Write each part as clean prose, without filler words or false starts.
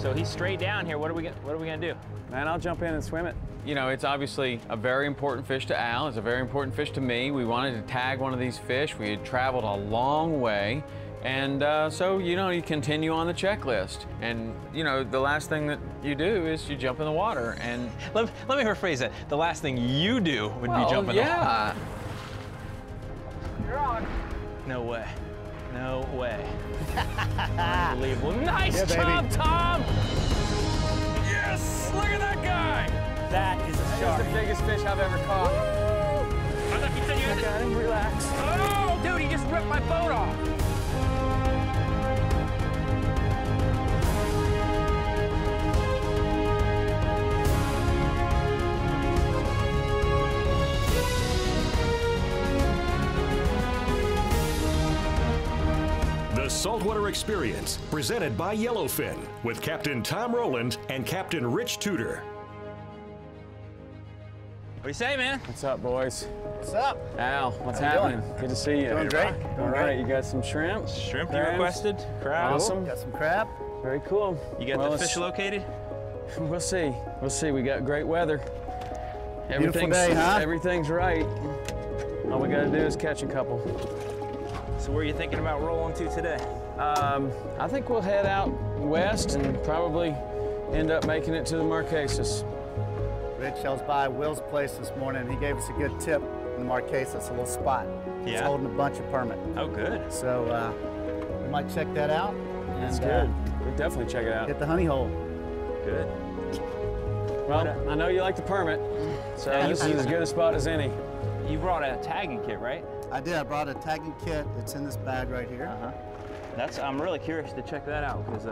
So he's straight down here. What are we gonna do? Man, I'll jump in and swim it. You know, it's obviously a very important fish to Al. It's a very important fish to me. We wanted to tag one of these fish. We had traveled a long way. And so, you know, you continue on the checklist. And, you know, the last thing that you do is you jump in the water. And let me rephrase that. The last thing you do would be jump in the water. You're on. No way. No way. Unbelievable. Nice job, Tom! Yes! Look at that guy! That is a shark. That's the biggest fish I've ever caught. I thought you said you had to... Got him, relax. Oh, dude, he just ripped my boat off. The Saltwater Experience, presented by Yellowfin, with Captain Tom Rowland and Captain Rich Tudor. What do you say, man? What's up, boys? What's up? Al, what's happening? Good to see you. Doing great. All right, you got some shrimp? Shrimp you requested? Crab? Awesome. Got some crab. Very cool. You got the fish located? We'll see. We'll see. We got great weather. Beautiful day, huh? Everything's right. All we got to do is catch a couple. So where are you thinking about rolling to today? I think we'll head out west and probably end up making it to the Marquesas. Rich, I was by Will's place this morning. He gave us a good tip in the Marquesas, a little spot. Yeah. It's holding a bunch of permit. Oh, good. So we might check that out. That's and, good. We'll definitely check it out. Get the honey hole. Good. Well, I know you like the permit, so this is as good a spot as any. You brought a tagging kit, right? I did. I brought a tagging kit. It's in this bag right here. I'm really curious to check that out because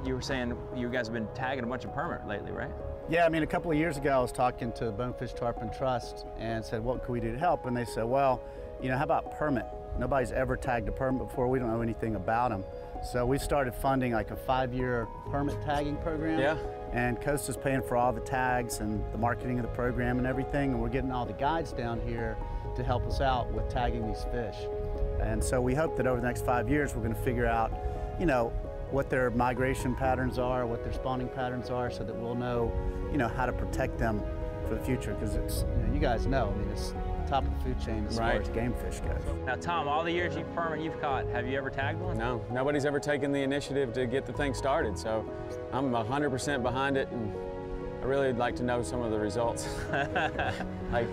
you were saying you guys have been tagging a bunch of permit lately, right? Yeah, I mean, a couple of years ago, I was talking to Bonefish Tarpon Trust and said, what can we do to help? And they said, well, you know, how about permit? Nobody's ever tagged a permit before. We don't know anything about them. So we started funding like a 5-year permit tagging program. Yeah. And Costa's paying for all the tags and the marketing of the program and everything. And we're getting all the guides down here to help us out with tagging these fish. And so we hope that over the next 5 years, we're going to figure out, you know, what their migration patterns are, what their spawning patterns are, so that we'll know, you know, how to protect them for the future. Because it's, you know, you guys know, I mean, it's top of the food chain as far as game fish goes. Now, Tom, all the years you've caught, have you ever tagged one? No, nobody's ever taken the initiative to get the thing started, so I'm 100% behind it, and I really would like to know some of the results. Like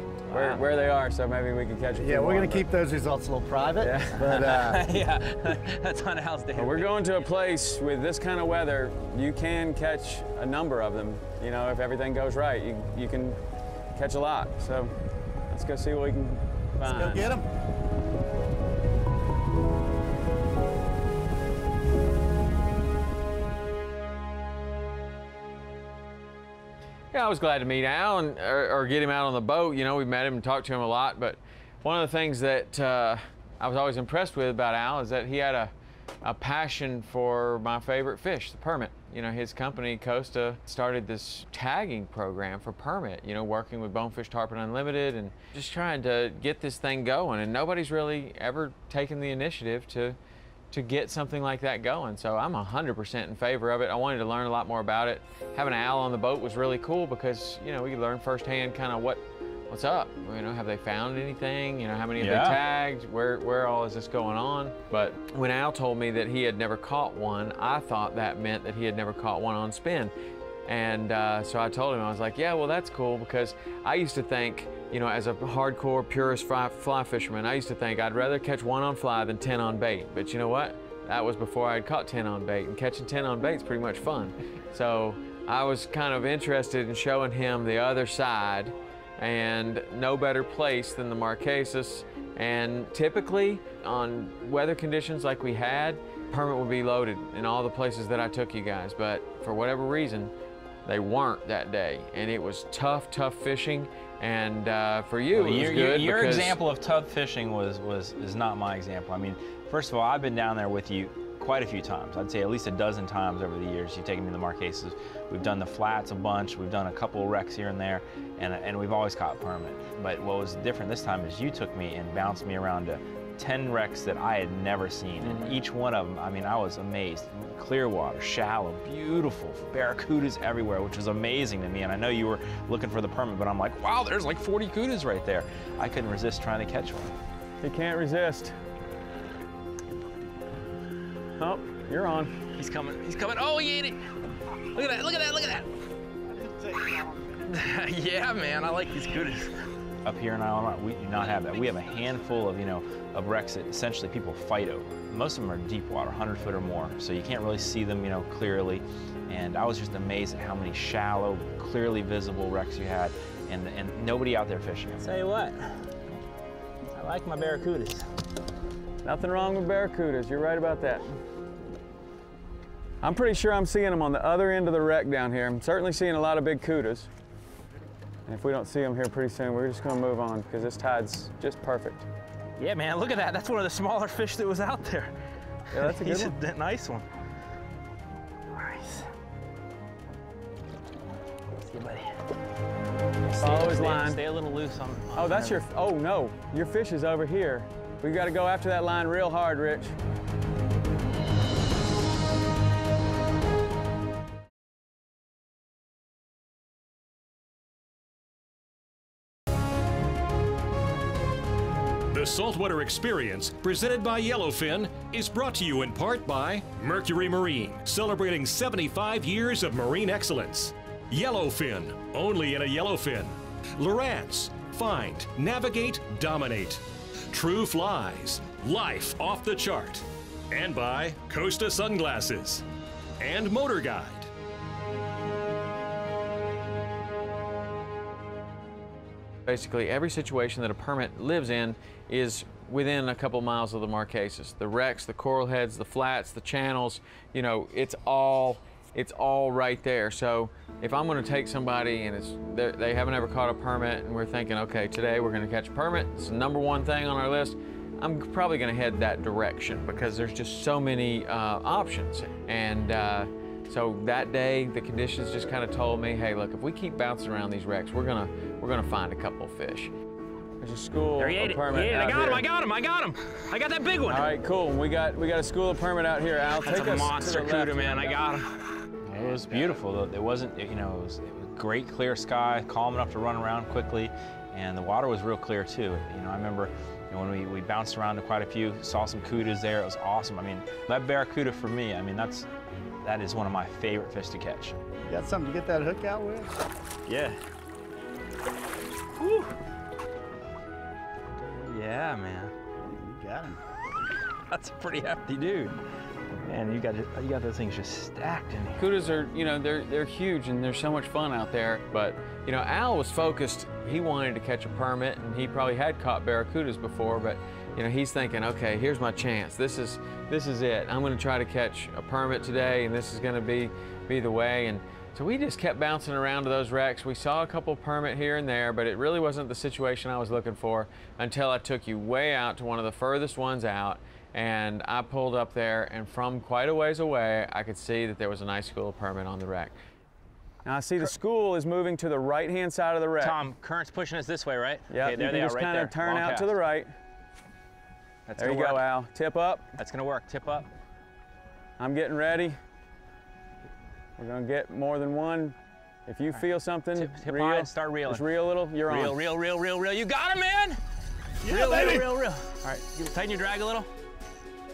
where they are, so maybe we can catch a few Yeah, we're more, going to keep those results a little private. Yeah. But, yeah, that's on Al's day. We're going to a place with this kind of weather, you can catch a number of them. You know, if everything goes right, you can catch a lot. So let's go see what we can find. Let's go get them. yeah, I was glad to meet Al or get him out on the boat. You know, we met him and talked to him a lot, but one of the things that I was always impressed with about Al is that he had a passion for my favorite fish, the permit. You know, his company, Costa, started this tagging program for permit, you know, working with Bonefish Tarpon Unlimited and just trying to get this thing going. And nobody's really ever taken the initiative to get something like that going. So I'm 100% in favor of it. I wanted to learn a lot more about it. Having Al on the boat was really cool because, you know, we could learn firsthand kind of what's up. You know, have they found anything? You know, how many have they tagged? Where all is this going on? But when Al told me that he had never caught one, I thought that meant that he had never caught one on spin. And so I told him, I was like, yeah, well, that's cool, because I used to think, you know, as a hardcore purist fly fisherman, I used to think I'd rather catch one on fly than 10 on bait. But you know what? That was before I had caught 10 on bait, and catching 10 on bait is pretty much fun. So I was kind of interested in showing him the other side, and no better place than the Marquesas. And typically on weather conditions like we had, permit would be loaded in all the places that I took you guys, but for whatever reason, they weren't that day, and it was tough fishing. And for you, it was good. Your example of tough fishing is not my example. I mean, first of all, I've been down there with you quite a few times. I'd say at least a dozen times over the years. You've taken me to the Marquesas. We've done the flats a bunch. We've done a couple of wrecks here and there, and we've always caught permit. But what was different this time is you took me and bounced me around to 10 wrecks that I had never seen. And each one of them, I mean, I was amazed. Clear water, shallow, beautiful, barracudas everywhere, which was amazing to me. And I know you were looking for the permit, but I'm like, wow, there's like 40 cudas right there. I couldn't resist trying to catch one. You can't resist. Oh, you're on. He's coming, he's coming. Oh, he ate it. Look at that, look at that, look at that. Yeah, man, I like these cudas. Up here in Island, we do not have that. We have a handful of, of wrecks that essentially people fight over. Most of them are deep water, 100 foot or more, so you can't really see them, clearly. And I was just amazed at how many shallow, clearly visible wrecks you had, and nobody out there fishing. I'll tell you what, I like my barracudas. Nothing wrong with barracudas, you're right about that. I'm pretty sure I'm seeing them on the other end of the wreck down here. I'm certainly seeing a lot of big cudas. And if we don't see them here pretty soon, we're just gonna move on because this tide's just perfect. Yeah, man, look at that. That's one of the smaller fish that was out there. Yeah, that's a good one. He's a nice one. Nice. See you, buddy. Follow his line. Stay a little loose on Oh, that's your, oh no, your fish is over here. We gotta go after that line real hard, Rich. The Saltwater Experience, presented by Yellowfin, is brought to you in part by Mercury Marine, celebrating 75 years of marine excellence. Yellowfin, only in a Yellowfin. Lowrance, find, navigate, dominate. True Flies, life off the chart. And by Costa Sunglasses and Motor Guide. Basically, every situation that a permit lives in is within a couple miles of the Marquesas. The wrecks, the coral heads, the flats, the channels, it's all right there. So if I'm going to take somebody and they haven't ever caught a permit and we're thinking, okay, today we're going to catch a permit, it's the #1 thing on our list, I'm probably going to head that direction because there's just so many options. And so that day, the conditions just kind of told me, hey, look, if we keep bouncing around these wrecks, we're gonna find a couple of fish. There's a school There he ate it. He ate it. I got him. I got that big one. All right, cool. We got a school of permit out here. Al, That's take a us monster to the left. cuda, man. I got him. It was beautiful. It wasn't, it was great clear sky, calm enough to run around quickly, and the water was real clear too. I remember when we bounced around to quite a few, saw some cudas there. It was awesome. I mean, that barracuda for me, I mean, that is one of my favorite fish to catch. You got something to get that hook out with? Yeah. Whew. Yeah, man. You got him. That's a pretty hefty dude. Man, you got those things just stacked in here. Cudas are, they're huge and they're so much fun out there. But, Al was focused. He wanted to catch a permit and he probably had caught barracudas before, but, he's thinking, okay, here's my chance. This is it. I'm going to try to catch a permit today and this is going to be the way. And so we just kept bouncing around to those wrecks. We saw a couple permit here and there, but it really wasn't the situation I was looking for until I took you way out to one of the furthest ones out. And I pulled up there, and from quite a ways away, I could see that there was a nice school of permit on the wreck. Now I see the school is moving to the right-hand side of the wreck. Tom, current's pushing us this way, right? Yeah, okay, there you they can are, just right kind there. of turn Long out cast. to the right. That's There you gonna go, work. Al. Tip up. That's gonna work. Tip up. I'm getting ready. We're gonna get more than one. If you feel something, Tip reel, high and start reeling. just reel a little, you're on. Reel. You got him, man! Yeah, baby. Reel. All right, tighten your drag a little.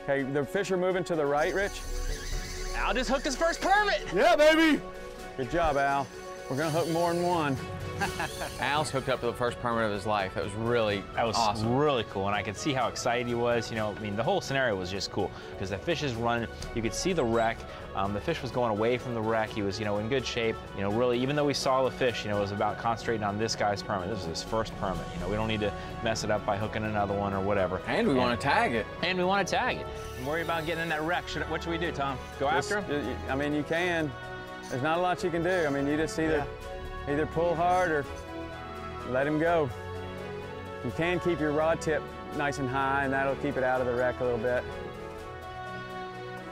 Okay, the fish are moving to the right, Rich. Al just hooked his first permit. Yeah, baby. Good job, Al. We're gonna hook more than one. Al's hooked up to the first permit of his life. That was really awesome. Really cool, and I could see how excited he was. I mean, the whole scenario was just cool because the fish is running. You could see the wreck. The fish was going away from the wreck. He was, in good shape. Really, even though we saw the fish, it was about concentrating on this guy's permit. This was his first permit. We don't need to mess it up by hooking another one or whatever. And we want to tag it. And we want to tag it. Don't worry about getting in that wreck. What should we do, Tom? Go after him? I mean, you can. There's not a lot you can do. I mean, you just either pull hard or let him go. You can keep your rod tip nice and high, and that'll keep it out of the wreck a little bit.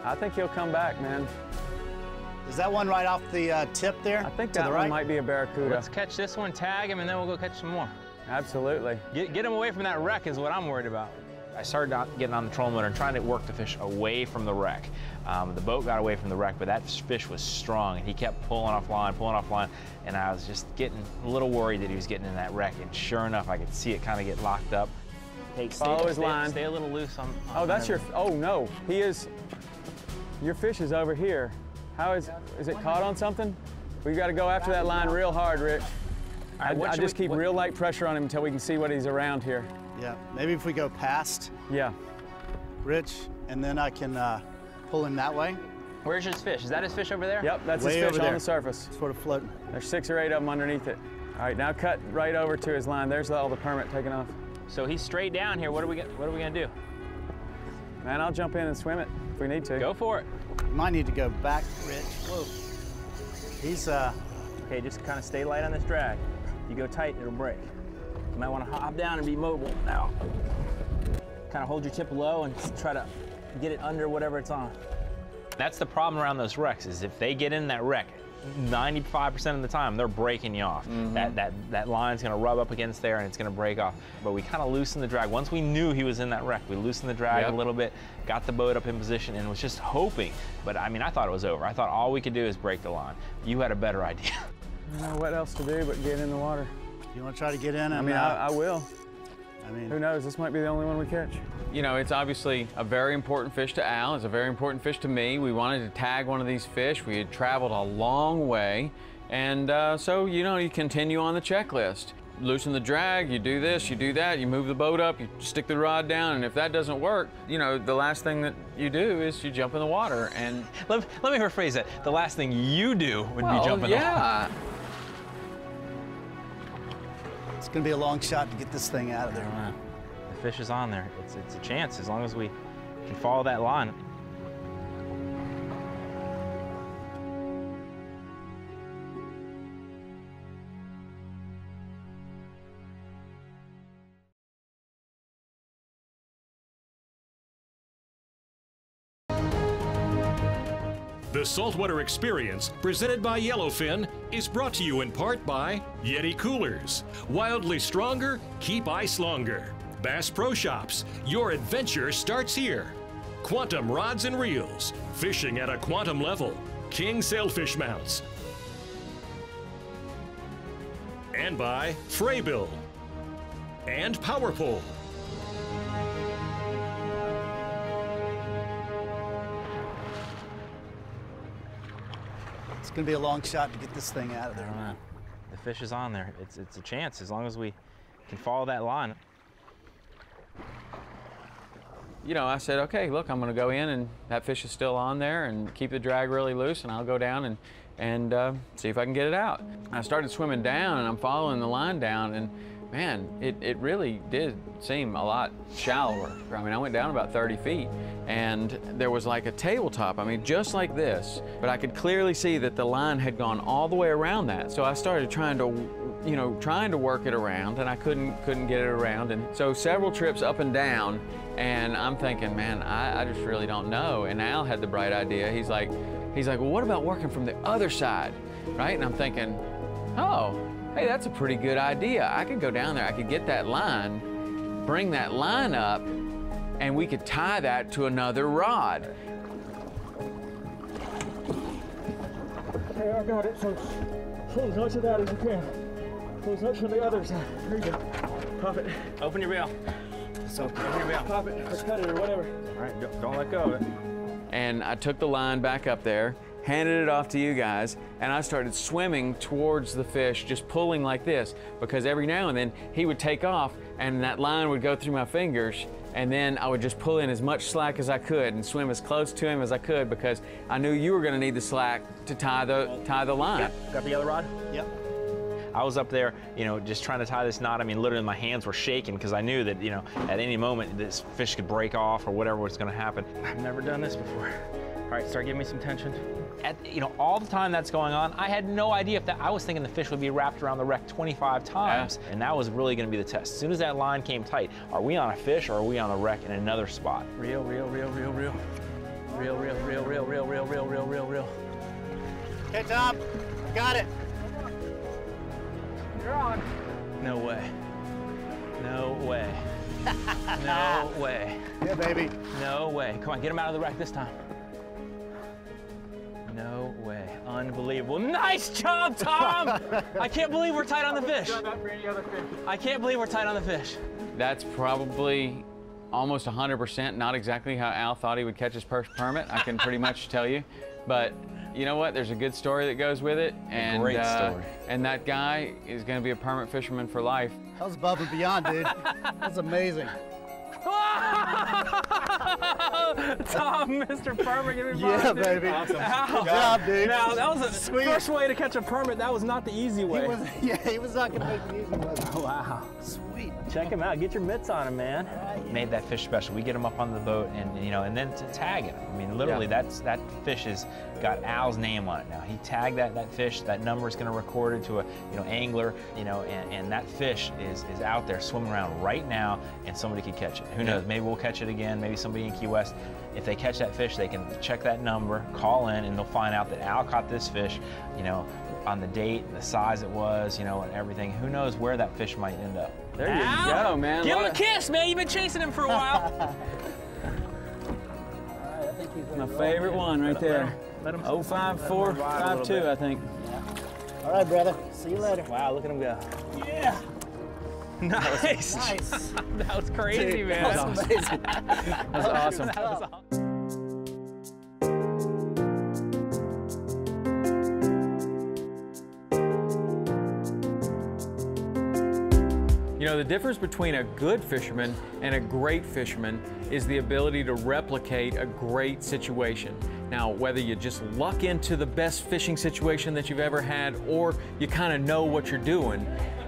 I think he'll come back, man. Is that one right off the tip there? I think to that the one right? might be a barracuda. Let's catch this one, tag him, and then we'll go catch some more. Absolutely. Get him away from that wreck is what I'm worried about. I started getting on the trolling motor and trying to work the fish away from the wreck. The boat got away from the wreck, but that fish was strong, and he kept pulling off line, and I was just getting a little worried that he was getting in that wreck, and sure enough, I could see it kind of get locked up. Hey, Follow his line. Stay a little loose on Oh, that's your, oh no, he is, your fish is over here. How is it caught on something? We got to go after that line real hard, Rich. I just keep real light pressure on him until we can see what he's around here. Yeah, maybe if we go past Rich, and then I can pull him that way. Where's his fish? Is that his fish over there? Yep, that's Way his over fish on there. the surface. Sort of floating. There's 6 or 8 of them underneath it. All right, now cut right over to his line. There's all the permit taken off. So he's straight down here. What are we gonna do? Man, I'll jump in and swim it if we need to. Go for it. You might need to go back, Rich. Whoa. He's Okay, just kind of stay light on this drag. If you go tight, it'll break. You might want to hop down and be mobile now. Kind of hold your tip low and try to get it under whatever it's on. That's the problem around those wrecks, is if they get in that wreck, 95% of the time, they're breaking you off. That line's gonna rub up against there and it's gonna break off. But we kind of loosened the drag. Once we knew he was in that wreck, we loosened the drag a little bit, got the boat up in position, and was just hoping. But I mean, I thought it was over. I thought all we could do is break the line. You had a better idea. I don't know what else to do but get in the water. You want to try to get in? And, I mean, I will. I mean, Who knows? This might be the only one we catch. You know, it's obviously a very important fish to Al. It's a very important fish to me. We wanted to tag one of these fish. We had traveled a long way. And so, you know, you continue on the checklist. Loosen the drag, you do this, you do that, you move the boat up, you stick the rod down, and if that doesn't work, you know, the last thing that you do is you jump in the water. And Let me rephrase that. The last thing you do would be jump in the water. it's going to be a long shot to get this thing out of I there. don't know. The fish is on there. It's a chance as long as we can follow that line. The Saltwater Experience, presented by Yellowfin, is brought to you in part by Yeti Coolers. Wildly stronger, keep ice longer. Bass Pro Shops, your adventure starts here. Quantum Rods and Reels, fishing at a quantum level. King Sailfish Mounts. And by Fraybill. And Power Pole. It's going to be a long shot to get this thing out of I don't there. know. The fish is on there. It's a chance as long as we can follow that line. You know, I said, okay, look, I'm going to go in and that fish is still on there and keep the drag really loose, and I'll go down and see if I can get it out. I started swimming down and I'm following the line down, and man, it really did seem a lot shallower. I mean, I went down about 30 feet and there was like a tabletop, I mean, just like this, but I could clearly see that the line had gone all the way around that. So I started trying to work it around, and I couldn't get it around. And so several trips up and down, and I'm thinking, man, I just really don't know. And Al had the bright idea. He's like, well, what about working from the other side, right? And I'm thinking, oh, hey, that's a pretty good idea. I could go down there, I could get that line, bring that line up, and we could tie that to another rod. Okay, I got it. So pull as much of that as you can. Pull as much from the other side. There you go. Pop it. Open your reel. Open your reel. Pop it or cut it or whatever. All right, don't let go of it. And I took the line back up there, handed it off to you guys, and I started swimming towards the fish, just pulling like this, because every now and then he would take off and that line would go through my fingers, and then I would just pull in as much slack as I could and swim as close to him as I could, because I knew you were going to need the slack to tie the line. Got the other rod? Yep. I was up there, you know, just trying to tie this knot. I mean, literally my hands were shaking because I knew that, you know, at any moment this fish could break off or whatever was going to happen. I've never done this before. All right, start giving me some tension. You know, all the time that's going on, I had no idea if that. I was thinking the fish would be wrapped around the wreck 25 times, and that was really going to be the test. As soon as that line came tight, are we on a fish or are we on the wreck in another spot? Reel, reel, reel, reel, reel. Reel, reel, reel, reel, reel, reel, reel, reel, reel, reel. Okay, Tom, got it. You're on. No way. No way. No way. Yeah, baby. No way. Come on, get him out of the wreck this time. No way. Unbelievable. Nice job, Tom! I can't believe we're tight on the fish. I can't believe we're tight on the fish. That's probably almost 100% not exactly how Al thought he would catch his first permit. I can pretty much tell you. But you know what? There's a good story that goes with it. And, great story. And that guy is going to be a permit fisherman for life. That was above and beyond, dude. That's amazing. Tom, Mr. Permit, give me Yeah, five, dude. baby. Awesome. Good job, dude. Now, that was the Sweet. first way to catch a permit. That was not the easy way. He was not going to make it easy, was he? Wow. Sweet. Check him out. Get your mitts on him, man. Made that fish special. We get him up on the boat, and you know, and then to tag it. I mean, literally, that fish has got Al's name on it now. He tagged that fish. That number is going to record it to a angler, and that fish is out there swimming around right now, and somebody could catch it. Who knows? Maybe we'll catch it again. Maybe somebody in Key West. If they catch that fish, they can check that number, call in, and they'll find out that Al caught this fish, on the date, the size it was, and everything. Who knows where that fish might end up? There you go, man. Give him a kiss, man. You've been chasing him for a while. My favorite one right there. Let him 05452, I think. All right, brother. See you later. Wow, look at him go. Yeah. Nice. Nice. That was crazy, Dude, man. that was amazing. That was awesome. That was awesome. The difference between a good fisherman and a great fisherman is the ability to replicate a great situation. Now, whether you just luck into the best fishing situation that you've ever had, or you kind of know what you're doing,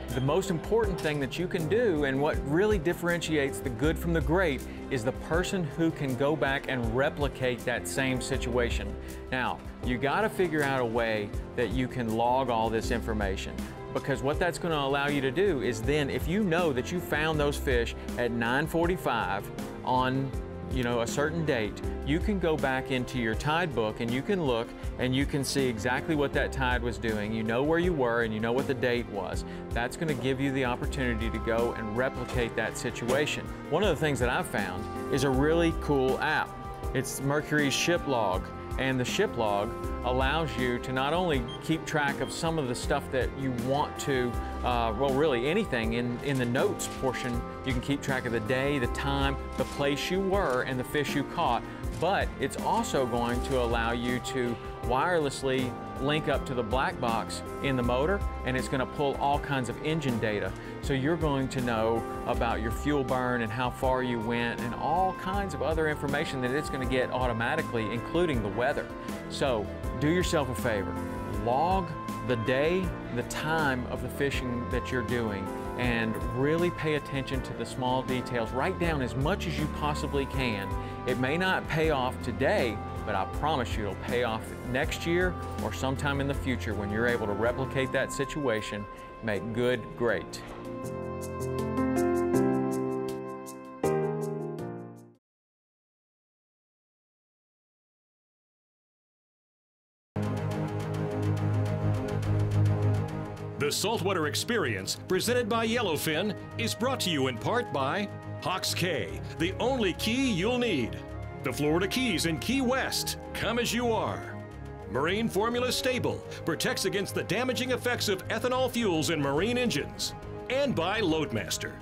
the most important thing that you can do, and what really differentiates the good from the great, is the person who can go back and replicate that same situation. Now, you got to figure out a way that you can log all this information. Because what that's going to allow you to do is then, if you know that you found those fish at 9:45 on a certain date, you can go back into your tide book and you can look and you can see exactly what that tide was doing. You know where you were and you know what the date was. That's going to give you the opportunity to go and replicate that situation. One of the things that I've found is a really cool app. It's Mercury's ship log. And the ship log allows you to not only keep track of some of the stuff that you want to, well, really anything in the notes portion. You can keep track of the day, the time, the place you were, and the fish you caught. But it's also going to allow you to wirelessly link up to the black box in the motor, and it's going to pull all kinds of engine data. So you're going to know about your fuel burn and how far you went and all kinds of other information that it's going to get automatically, including the weather. So do yourself a favor, log the day, the time of the fishing that you're doing, and really pay attention to the small details. Write down as much as you possibly can. It may not pay off today, but I promise you it'll pay off next year or sometime in the future when you're able to replicate that situation, make good great. The Saltwater Experience, presented by Yellowfin, is brought to you in part by Hawks Cay, the only key you'll need. The Florida Keys in Key West, come as you are. Marine Formula Stable, protects against the damaging effects of ethanol fuels in marine engines. And by Loadmaster.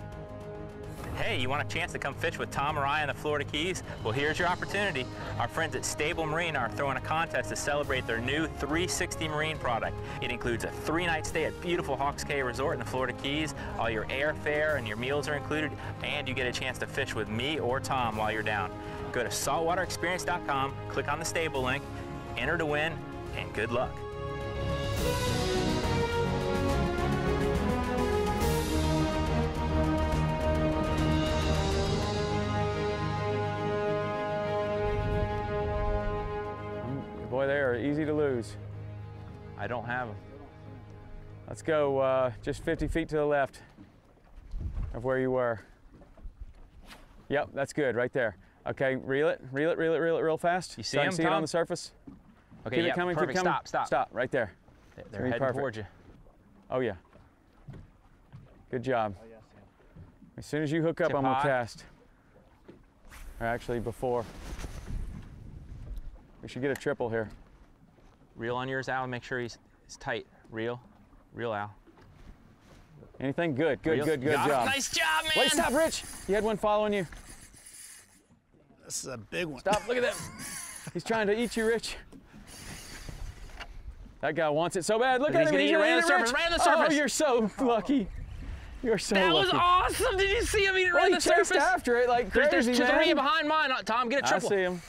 Hey, you want a chance to come fish with Tom or I in the Florida Keys? Well, here's your opportunity. Our friends at Stable Marine are throwing a contest to celebrate their new 360 Marine product. It includes a 3-night stay at beautiful Hawks Cay Resort in the Florida Keys. All your airfare and your meals are included, and you get a chance to fish with me or Tom while you're down. Go to saltwaterexperience.com, click on the Stable link, enter to win, and good luck. Boy, they are easy to lose. I don't have them. Let's go just 50 feet to the left of where you were. Yep, that's good right there. Okay, reel it real fast. You see so I him, can see it Tom? on the surface. Okay, Keep yeah, it coming, perfect. keep coming. Stop. Right there. They're heading perfect. towards you. Oh yeah. Good job. As soon as you hook up, Tip I'm gonna high. cast. Or actually before. We should get a triple here. Reel on yours, Al, and make sure he's tight. Reel, Al. Anything? Good, good, Reel. good, good Got it. job. Nice job, man. Wait, stop, Rich. You had one following you. This is a big one. Stop, look at that. He's trying to eat you, Rich. That guy wants it so bad. Look He's at him. gonna eat it right on the Rich. surface, right on the surface. Oh, you're so lucky. You're so That lucky. was awesome. Did you see him eat it right Well, on he the surface? chased after it like crazy, There's man. three behind mine. Tom, get a I triple. see him.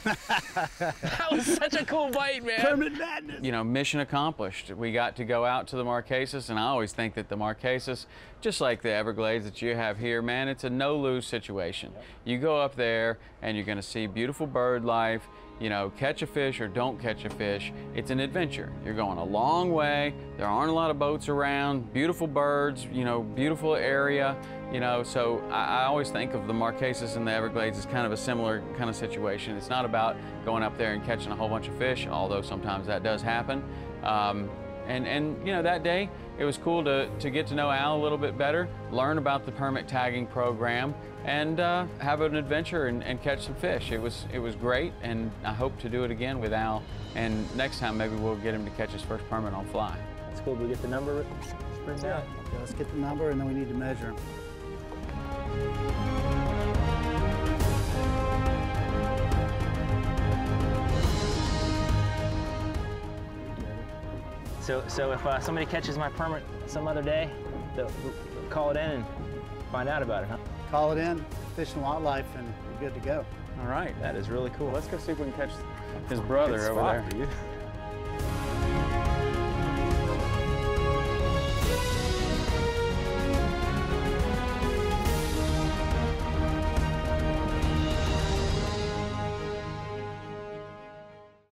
That was such a cool bite, man. Permanent madness. You know, mission accomplished. We got to go out to the Marquesas, and I always think that the Marquesas, just like the Everglades that you have here, man, it's a no-lose situation. You go up there, and you're going to see beautiful bird life. You know, catch a fish or don't catch a fish, it's an adventure. You're going a long way. There aren't a lot of boats around. Beautiful birds, you know, beautiful area. You know, so I always think of the Marquesas and the Everglades as kind of a similar kind of situation. It's not about going up there and catching a whole bunch of fish, although sometimes that does happen. And you know, that day it was cool to get to know Al a little bit better, learn about the permit tagging program, and have an adventure and catch some fish. It was great, and I hope to do it again with Al. And next time maybe we'll get him to catch his first permit on fly. That's cool. Do we get the number written down? Yeah, let's get the number and then we need to measure them. So if somebody catches my permit some other day, they'll call it in and find out about it, huh? Call it in, Fish and Wildlife, and you're good to go. All right. That is really cool. Let's go see if we can catch his brother over there. Dude.